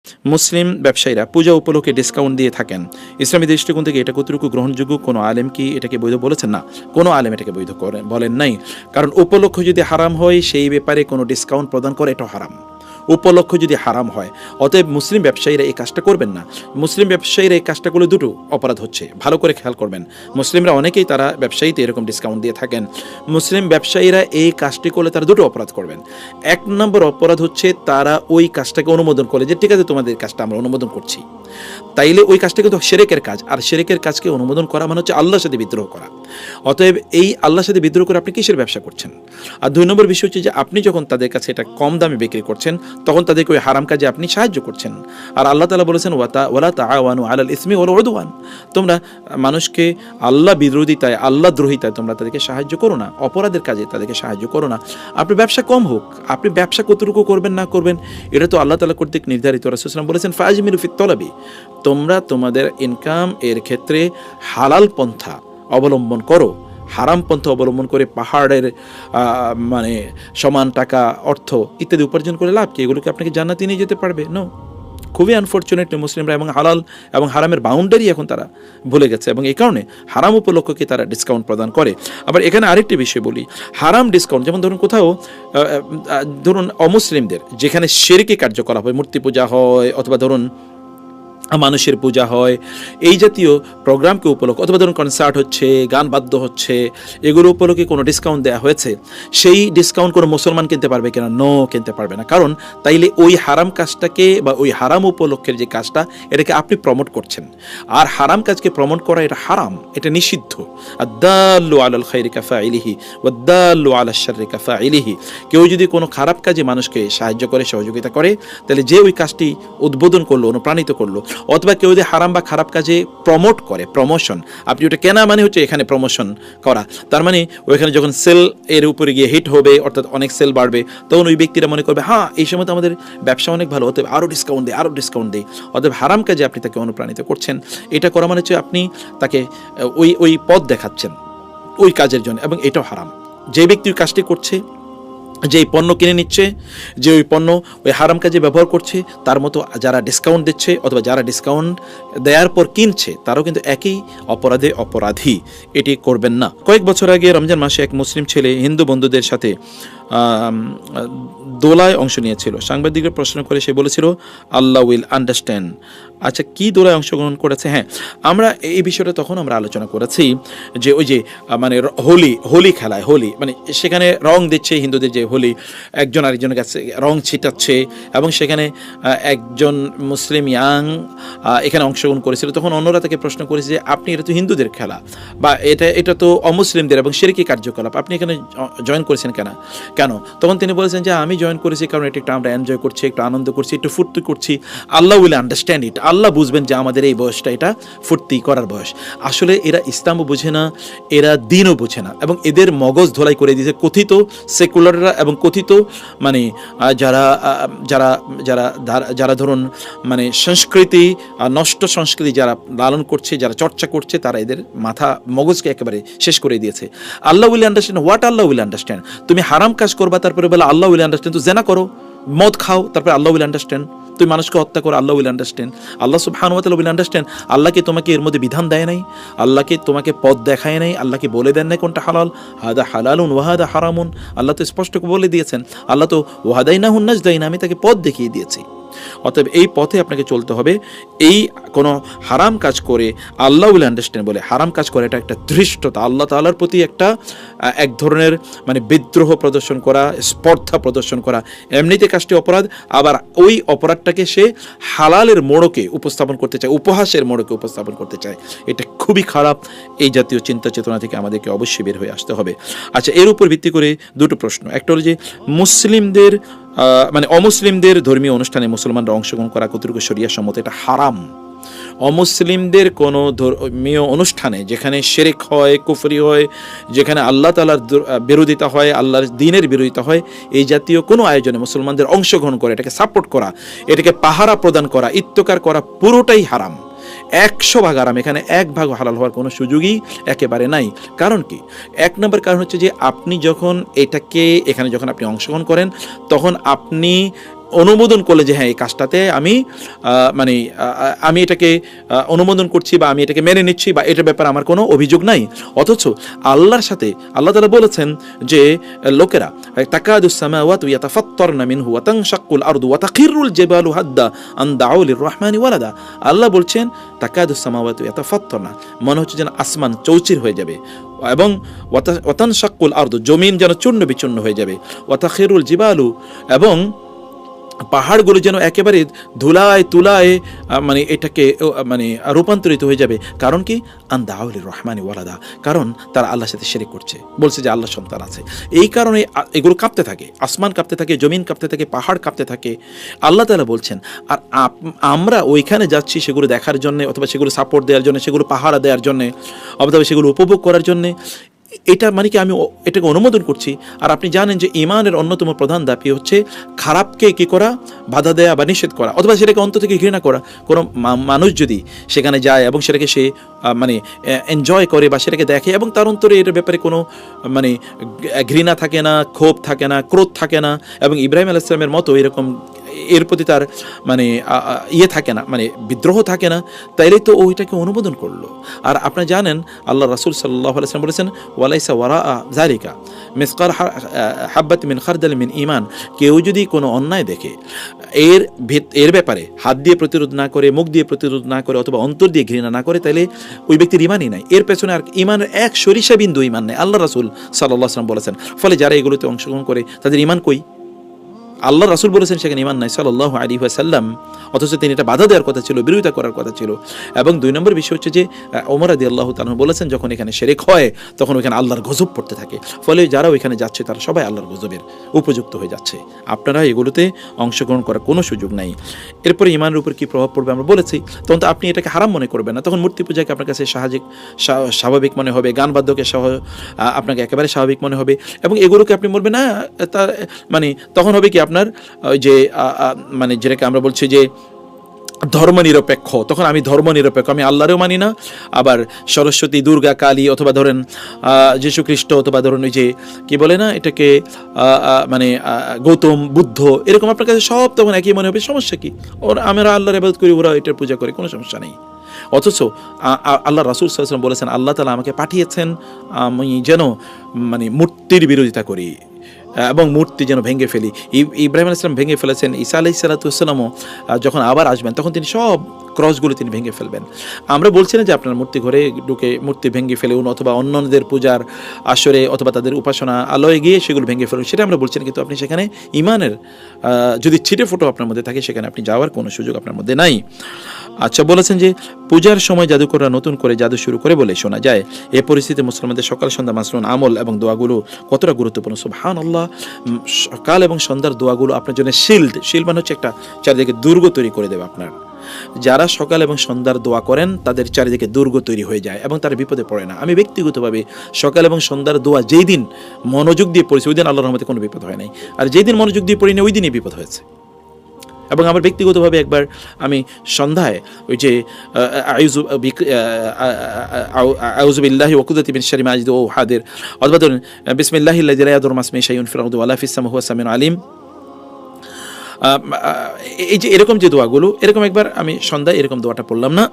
মুসলিম ব্যবসায়ীরা পূজা উপলক্ষে ডিসকাউন্ট দিয়ে থাকেন, ইসলামী দৃষ্টিকোণ থেকে এটা কতটুকু গ্রহণযোগ্য? কোনো আলেম কি এটাকে বৈধ বলেছেন? না, কোনো আলেম এটাকে বৈধ বলেন নাই। কারণ উপলক্ষ যদি হারাম হয় সেই ব্যাপারে কোনো ডিসকাউন্ট প্রদান করে এটা হারাম। উপলক্ষ যদি হারাম হয়, অতএব মুসলিম ব্যবসায়ীরা এই কাজটা করবেন না। মুসলিম ব্যবসায়ীরা এই কাজটা করলে দুটো অপরাধ হচ্ছে, ভালো করে খেয়াল করবেন। মুসলিমরা অনেকেই তারা ব্যবসায়ীতে এরকম ডিসকাউন্ট দিয়ে থাকেন। মুসলিম ব্যবসায়ীরা এই কাজটি করলে তারা দুটো অপরাধ করবেন। এক নম্বর অপরাধ হচ্ছে তারা ওই কাজটাকে অনুমোদন করে, যে ঠিক আছে তোমাদের কাজটা আমরা অনুমোদন করছি, তাইলে ওই কাজটা কিন্তু শিরকের কাজ। আর শিরকের কাজকে অনুমোদন করা মানে হচ্ছে আল্লাহর সাথে বিদ্রোহ করা। অতএব এই আল্লাহর সাথে বিদ্রোহ করে আপনি কিসের ব্যবসা করছেন? আর দুই নম্বর বিষয় হচ্ছে যে আপনি যখন তাদের কাছে এটা কম দামে বিক্রি করছেন তখন তাদেরকে ওই হারাম কাজে আপনি সাহায্য করছেন। আর আল্লাহ তাআলা বলেছেন ওয়ালা তাআওয়ানু আলাল ইসমি ওয়াল উদওয়ান, তোমরা মানুষকে আল্লাহ বিরোধিতায়, আল্লাহ দ্রোহিতায় তোমরা তাদেরকে সাহায্য করো না, অপরাধের কাজে তাদেরকে সাহায্য করো না। আপনি ব্যবসা কম হোক, আপনি ব্যবসা কতটুকু করবেন না করবেন এটা তো আল্লাহ তাআলা কর্তৃক নির্ধারিত। রাসূল সাল্লাল্লাহু আলাইহি ওয়াসাল্লাম বলেছেন ফাজমিলু ফিত তলাবি, তোমরা তোমাদের ইনকাম এর ক্ষেত্রে হালাল পন্থা অবলম্বন করো। হারাম পন্থা অবলম্বন করে পাহাড়ের মানে সমান টাকা, অর্থ ইত্যাদি উপার্জন করে লাভ কি? এগুলোকে আপনাকে জান্নাতে নিয়ে যেতে পারবে? নো। খুবই আনফর্চুনেটলি মুসলিমরা এবং হালাল এবং হারামের বাউন্ডারি এখন তারা ভুলে গেছে, এবং এই কারণে হারাম উপলক্ষকে তারা ডিসকাউন্ট প্রদান করে। আবার এখানে আরেকটি বিষয় বলি, হারাম ডিসকাউন্ট যেমন ধরুন কোথাও ধরুন অমুসলিমদের যেখানে শিরকি কার্যকলাপ হয়, মূর্তি পূজা হয় অথবা ধরুন মানুষের পূজা হয়, এই জাতীয় প্রোগ্রামকে উপলক্ষে অথবা ধরুন কনসার্ট হচ্ছে, গান বাদ্য হচ্ছে, এগুলো উপলক্ষে কোনো ডিসকাউন্ট দেওয়া হয়েছে, সেই ডিসকাউন্ট কোনো মুসলমান কিনতে পারবে কিনা? নো, কিনতে পারবে না। কারণ তাইলে ওই হারাম কাজটাকে বা ওই হারাম উপলক্ষের যে কাজটা এটাকে আপনি প্রমোট করছেন, আর হারাম কাজকে প্রমোট করা এটা হারাম, এটা নিষিদ্ধ। আদ-দাল্লু আলাল খায়রি কাফাইলিহি ওয়াদ-দাল্লু আলাশ শাররি কাফাইলিহি, কেউ যদি কোনো খারাপ কাজে মানুষকে সাহায্য করে, সহযোগিতা করে, তাহলে যে ওই কাজটি উদ্বোধন করলো, অনুপ্রাণিত করলো, অথবা কেউ যদি হারাম বা খারাপ কাজে প্রমোট করে, প্রমোশন, আপনি ওটা কেনা মানে হচ্ছে এখানে প্রমোশন করা, তার মানে ওইখানে যখন সেল এর উপরে গিয়ে হিট হবে, অর্থাৎ অনেক সেল বাড়বে, তখন ওই ব্যক্তিরা মনে করবে হ্যাঁ এই সময় তো আমাদের ব্যবসা অনেক ভালো, অতএব আরও ডিসকাউন্ট দেয়, আরও ডিসকাউন্ট দেয়। অতএব হারাম কাজে আপনি তাকে অনুপ্রাণিত করছেন। এটা করা মানে হচ্ছে আপনি তাকে ওই পথ দেখাচ্ছেন ওই কাজের জন্য, এবং এটাও হারাম। যে ব্যক্তি ওই কাজটি করছে, যে পণ্য কিনে নিচ্ছে, যে ওই পণ্য ওই হারাম কাজে ব্যবহার করছে, তার মতো যারা ডিসকাউন্ট দিচ্ছে অথবা যারা ডিসকাউন্ট দেওয়ার পর কিনছে, তারাও কিন্তু একই অপরাধে অপরাধী। এটি করবেন না। কয়েক বছর আগে রমজান মাসে এক মুসলিম ছেলে হিন্দু বন্ধুদের সাথে দোলায় অংশ নিয়েছিল। সাংবাদিকরা প্রশ্ন করে সে বলেছিল আল্লাহ উইল আন্ডারস্ট্যান্ড। আচ্ছা, কি দোলায় অংশগ্রহণ করেছে? হ্যাঁ, আমরা এই বিষয়টা তখন আমরা আলোচনা করেছি যে ওই যে মানে হোলি খেলায়, হোলি মানে সেখানে রং দিচ্ছে হিন্দুদের, যে হোলি একজন আরেকজনের কাছে রং ছিটাচ্ছে, এবং সেখানে একজন মুসলিম ইয়াং এখানে অংশগ্রহণ করেছিল। তখন অন্যরা তাকে প্রশ্ন করেছে যে আপনি, এটা তো হিন্দুদের খেলা বা এটা তো অমুসলিমদের এবং শিরকি কার্যকলাপ, আপনি এখানে জয়েন করেছেন কেন? তখন তিনি বলেছেন যে আমি জয়েন করেছি কারণ এটা একটু আমরা এনজয় করছি, একটু আনন্দ করছি, একটু ফুর্তি করছি। আল্লাহ উইল আন্ডারস্ট্যান্ড ইট, আল্লাহ বুঝবেন যে আমাদের এই বয়সটা এটা ফুর্তি করার বয়স। আসলে এরা ইসলামও বোঝে না, এরা দিনও বোঝে না, এবং এদের মগজ ধোলাই করে দিয়েছে কথিত সেকুলাররা এবং কথিত মানে যারা যারা যারা যারা ধরুন মানে সংস্কৃতি, নষ্ট সংস্কৃতি যারা লালন করছে, যারা চর্চা করছে, তারা এদের মাথা মগজকে একেবারে শেষ করে দিয়েছে। Allah will understand, what Allah will understand? তুমি হারাম কাজ করবা তারপরে বলে আল্লাহ উইল আন্ডারস্ট্যান্ড, তো জেনা করো, মদ খাও, তারপরে আল্লাহ উইল আন্ডারস্ট্যান্ড, তুমি মানুষকে হত্যা করো, আল্লাহ উইল আন্ডারস্ট্যান্ড। আল্লাহ সুবহানাহু ওয়া তাআলা উইল আন্ডারস্ট্যান্ড। আল্লাহকে তোমাকে এর মধ্যে বিধান দেয় নাই, আল্লাহকে তোমাকে পথ দেখায় নাই, আল্লাহকে বলে দেন নাই কোনটা হালাল, হাদা হালালুন ওয়া হাদা হারামুন। আল্লাহ তো স্পষ্ট বলে দিয়েছেন, আল্লাহ তো ওয়াহাদাইনাহুন নাজদাইন, আমি তাকে পথ দেখিয়ে দিয়েছি। অতএব এই পথে আপনাকে চলতে হবে। এই কোনো হারাম কাজ করে আল্লাহ উইল আন্ডারস্ট্যান্ড বলে হারাম কাজ করে, এটা একটা ধৃষ্টতা, আল্লাহ তাআলার প্রতি একটা এক ধরনের মানে বিদ্রোহ প্রদর্শন করা, স্পর্ধা প্রদর্শন করা। এমনিতে কাজটি অপরাধ, আবার ওই অপরাধটাকে সে হালালের মোড়কে উপস্থাপন করতে চায়, উপহাসের মোড়কে উপস্থাপন করতে চায়। এটা খুবই খারাপ। এই জাতীয় চিন্তা চেতনা থেকে আমাদেরকে অবশ্যই বের হয়ে আসতে হবে। আচ্ছা, এর উপর ভিত্তি করে দুটো প্রশ্ন। একটা হলো যে মুসলিমদের মানে অমুসলিমদের ধর্মীয় অনুষ্ঠানে মুসলমানরা অংশগ্রহণ করা কতটুকু শরিয়া সম্মত? এটা হারাম। অমুসলিমদের কোনো ধর্মীয় অনুষ্ঠানে যেখানে শিরক হয়, কুফরি হয়, যেখানে আল্লাহ তাআলার বিরোধিতা হয়, আল্লাহর দ্বীনের বিরোধিতা হয়, এই জাতীয় কোনো আয়োজনে মুসলমানদের অংশগ্রহণ করে এটাকে সাপোর্ট করা, এটাকে পাহারা প্রদান করা, ইত্তকার করা, পুরোটাই হারাম। 100% হারাম। এখানে 1% হালাল হওয়ার কোনো সুযোগই একেবারে নাই। কারণ কি? 1 নম্বর কারণ হচ্ছে যে আপনি যখন এখানে যখন আপনি অংশগ্রহণ করেন, তখন আপনি অনুমোদন করলে যে হ্যাঁ এই কাজটাতে আমি মানে আমি এটাকে অনুমোদন করছি বা আমি এটাকে মেনে নিচ্ছি বা এটার ব্যাপারে আমার কোনো অভিযোগ নাই, অথচ আল্লাহর সাথে আল্লাহ তাআলা বলেছেন যে লোকেরা তাকাদুস সামাওয়াতু ইয়াতাফাত্তারনা মিনহু ওয়া তানশাক্কুল আরদু ওয়া তাখিরুল জিবালু হাদ্দা আন দাউ লিররহমানি ওয়ালাদা। আল্লাহ বলছেন তাকাদুস সামাওয়াতু ইয়াতাফাত্তারনা, মনে হচ্ছে যেন আসমান চৌচির হয়ে যাবে, এবং ওয়া তানশাক্কুল আরদু, জমিন যেন চূর্ণ বিচূর্ণ হয়ে যাবে, ওয়া তাখিরুল জিবালু, এবং পাহাড়গুলো যেন একেবারে ধুলায় তুলায় মানে এটাকে মানে রূপান্তরিত হয়ে যাবে। কারণ কি? আন্দাউল রহমানি ওয়ালাদা, কারণ তারা আল্লাহর সাথে শিরক করছে, বলছে যে আল্লাহ সন্তান আছে। এই কারণে এগুলো কাঁপতে থাকে, আসমান কাঁপতে থাকে, জমিন কাঁপতে থাকে, পাহাড় কাঁপতে থাকে। আল্লাহ তাআলা বলছেন, আর আমরা ওইখানে যাচ্ছি সেগুলো দেখার জন্য, অথবা সেগুলো সাপোর্ট দেওয়ার জন্য, সেগুলো পাহারা দেওয়ার জন্যে, অথবা সেগুলো উপভোগ করার জন্যে। এটা মানে কি আমি এটাকে অনুমোদন করছি? আর আপনি জানেন যে ঈমানের অন্যতম প্রধান দাবি হচ্ছে খারাপকে কি করা, বাধা দেয়া বা নিষেধ করা, অথবা সেটাকে অন্তর থেকে ঘৃণা করা। কোনো মানুষ যদি সেখানে যায় এবং সেটাকে সে মানে এনজয় করে বা সেটাকে দেখে, এবং তার অন্তরে এর ব্যাপারে কোনো মানে ঘৃণা থাকে না, ক্ষোভ থাকে না, ক্রোধ থাকে না, এবং ইব্রাহিম আলাইহিস সালামের মতো এরকম এর প্রতি তার মানে ইয়ে থাকে না, মানে বিদ্রোহ থাকে না, তাইলে তো ওইটাকে অনুমোদন করলো। আর আপনারা জানেন আল্লাহ রাসূল সাল্লাল্লাহু আলাইহি ওয়াসাল্লাম বলেছেন, ওয়ালাইসা ওয়ারাআ যালিকা মিসকাল হাব্বাত মিন খারদাল মিন ঈমান, কেউ যদি কোনো অন্যায় দেখে এর ব্যাপারে হাত দিয়ে প্রতিরোধ না করে, মুখ দিয়ে প্রতিরোধ না করে, অথবা অন্তর দিয়ে ঘৃণা না করে, তাইলে ওই ব্যক্তির ঈমানই নাই। এর পেছনে আর ঈমানের এক সরিষা বিন্দু ঈমান নেই, আল্লাহ রাসূল সাল্লাল্লাহু আলাইহি ওয়াসাল্লাম বলেছেন। ফলে যারা এগুলোতে অংশগ্রহণ করে তাদের ঈমান কই? আল্লাহ রাসূল বলেছেন সেখানে ঈমান নাই সাল্লাল্লাহু আলাইহি ওয়াসাল্লাম, অথচ তিনি এটা বাধা দেওয়ার কথা ছিল, বিরোধিতা করার কথা ছিল। এবং 2 নম্বর বিষয় হচ্ছে যে ওমর রাদিয়াল্লাহু তাআলা বলেছেন, যখন এখানে শিরক হয় তখন ওইখানে আল্লাহর গজব পড়তে থাকে, ফলে যারা ওইখানে যাচ্ছে তারা সবাই আল্লাহর গজবের উপযুক্ত হয়ে যাচ্ছে। আপনারা এগুলোতে অংশগ্রহণ করার কোনো সুযোগ নাই। এরপরে ঈমানের উপর কী প্রভাব পড়বে আমরা বলেছি। তখন তো আপনি এটাকে হারাম মনে করবেন না, তখন মূর্তি পূজাকে আপনার কাছে স্বাভাবিক মনে হবে, গান বাদ্যকে আপনাকে একেবারে স্বাভাবিক মনে হবে, এবং এগুলোকে আপনি বলবেন না তা মানে তখন হবে কি আপনার ওই যে মানে যেটাকে আমরা বলছি যে ধর্মনিরপেক্ষ, তখন আমি ধর্মনিরপেক্ষ, আমি আল্লাহরেও মানি না, আবার সরস্বতী, দুর্গা, কালী, অথবা ধরেন যীশু খ্রিস্ট, অথবা ধরেন ওই যে কি বলে না এটাকে মানে গৌতম বুদ্ধ, এরকম আপনার কাছে সব তখন একই মনে হবে। সমস্যা কি? আমরা আল্লাহর ইবাদত করি, ওরা এটার পূজা করে, কোনো সমস্যা নেই। অথচ আল্লাহ রাসূল সাল্লাল্লাহু আলাইহি ওয়াসাল্লাম বলেছেন, আল্লাহ তাআলা আমাকে পাঠিয়েছেন আমি যেন মানে মূর্তির বিরোধিতা করি এবং মূর্তি যেন ভেঙে ফেলি। ইব্রাহিম আলাইহিস সালাম ভেঙে ফেলেছেন, ঈসা আলাইহিস সালামও যখন আবার আসবেন তখন তিনি সব ক্রসগুলো তিনি ভেঙে ফেলবেন। আমরা বলছি না যে আপনার মূর্তি ঘরে ঢুকে মূর্তি ভেঙে ফেলুন, অথবা অন্যদের পূজার আসরে অথবা তাদের উপাসনা আলোয় গিয়ে সেগুলো ভেঙে ফেলুন, সেটা আমরা বলছি না। কিন্তু আপনি সেখানে ঈমানের যদি ছিটে ফোটো আপনার মধ্যে থাকে, সেখানে আপনি যাওয়ার কোনো সুযোগ আপনার মধ্যে নাই। আচ্ছা, বলেছেন যে পূজার সময় জাদুকররা নতুন করে জাদু শুরু করে বলে শোনা যায়। এই পরিস্থিতিতে মুসলমানদের সকাল সন্ধ্যা মাসনুন আমল এবং দোয়াগুলো কতটা গুরুত্বপূর্ণ। সুবহানাল্লাহ, সকাল এবং সন্ধ্যার দোয়াগুলো আপনার জন্য শিল্ড মানে হচ্ছে একটা চারিদিকে দুর্গ তৈরি করে দেবে আপনার। যারা সকাল এবং সন্ধ্যার দোয়া করেন তাদের চারিদিকে দুর্গ তৈরি হয়ে যায় এবং তারা বিপদে পড়ে না। আমি ব্যক্তিগতভাবে সকাল এবং সন্ধ্যার দোয়া যেই দিন মনোযোগ দিয়ে পড়েছি ওই দিন আল্লাহর রহমতে কোনো বিপদ হয় নাই, আর যেই দিন মনোযোগ দিয়ে পড়িনি ওই দিনই বিপদ হয়েছে। এবং আমার ব্যক্তিগতভাবে একবার আমি সন্ধ্যায় ওই যে আউযু বিল্লাহি ওয়া কুদরাতি মিন শাররি মা আজিদু ওয়া হাদির, অথবা ধরুন বিসমিল্লাহিল্লাযী লা ইয়াদুররু মা ইসমিহি শাইউন ফিল আরদি ওয়া লা ফিস সামাই ওয়া হুয়াস সামিউল আলিম, এই যে এরকম যে দোয়াগুলো, এরকম একবার আমি সন্ধ্যায় এরকম দোয়াটা পড়লাম না।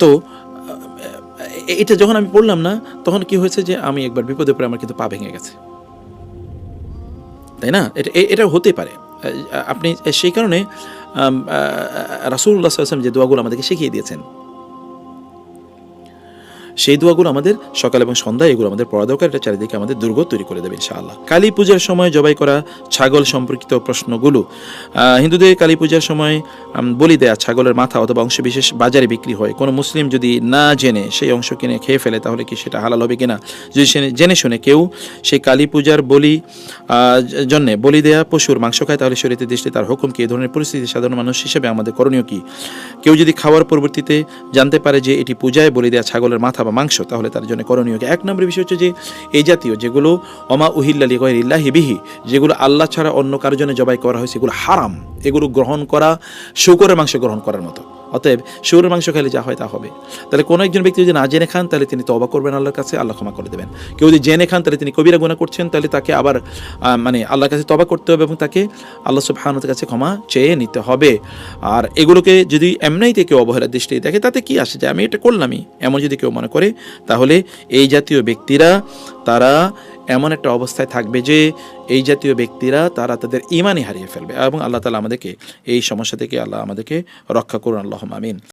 তো এটা যখন আমি পড়লাম না তখন কি হয়েছে যে আমি একবার বিপদে পড়ে আমার কিন্তু পা ভেঙে গেছে, তাই না? এটা হতে পারে। আপনি সেই কারণে রাসূলুল্লাহ সাল্লাল্লাহু আলাইহি ওয়াসাল্লাম যে দোয়াগুলো আমাদেরকে শিখিয়ে দিয়েছেন সেই দোয়াগুলো আমাদের সকাল এবং সন্ধ্যায় এগুলো আমাদের পড়া দরকার। এটা চারিদিকে আমাদের দুর্গ তৈরি করে দেবে ইনশাআল্লাহ। কালী পূজার সময় জবাই করা ছাগল সম্পর্কিত প্রশ্নগুলো। হিন্দুদের কালী পূজার সময় বলি দেয়া ছাগলের মাথা অথবা অংশ বিশেষ বাজারে বিক্রি হয়। কোনো মুসলিম যদি না জেনে সেই অংশ কিনে খেয়ে ফেলে তাহলে কি সেটা হালাল হবে কিনা? যদি জেনে শুনে কেউ সেই কালী পূজার জন্যে বলি দেয়া পশুর মাংস খায় তাহলে শরীয়তের দৃষ্টিতে তার হুকুম কি? এই ধরনের পরিস্থিতি সাধারণ মানুষ হিসেবে আমাদের করণীয় কি? কেউ যদি খাওয়ার পরবর্তীতে জানতে পারে যে এটি পূজায় বলি দেয়া ছাগলের মাথা মাংস, তাহলে তার জন্য করণীয় কি? এক নম্বর বিষয় হচ্ছে যে এই জাতীয় যেগুলো ওমা উহিল্লা লিগাইরিল্লাহি বিহি, যেগুলো আল্লাহ ছাড়া অন্য কারোর জন্য জবাই করা হয়েছে, এগুলো হারাম। এগুলো গ্রহণ করা শুকরের মাংস গ্রহণ করার মতো। অতএব শুয়োরের মাংস খেলে যা হয় তা হবে। তাহলে কোনো একজন ব্যক্তি যদি না জেনে খান তাহলে তিনি তওবা করবেন আল্লাহর কাছে, আল্লাহ ক্ষমা করে দেবেন। কেউ যদি জেনে খান তাহলে তিনি কবিরা গুনাহ করছেন, তাহলে তাকে আবার মানে আল্লাহর কাছে তওবা করতে হবে এবং তাকে আল্লাহ সুবহানাহু ওয়া তাআলার কাছে ক্ষমা চেয়ে নিতে হবে। আর এগুলোকে যদি এমনিতে কেউ অবহেলার দৃষ্টিতে দেখে তাতে কি আসে যায়, আমি এটা করলামই, এমন যদি কেউ মনে করে, তাহলে এই জাতীয় ব্যক্তিরা তারা এমন একটা অবস্থায় থাকবে যে এই জাতীয় ব্যক্তিরা তারা তাদের ঈমানই হারিয়ে ফেলবে। এবং আল্লাহ তাআলা আমাদেরকে এই সমস্যা থেকে আল্লাহ আমাদেরকে রক্ষা করুন, আল্লাহুম্মা আমিন।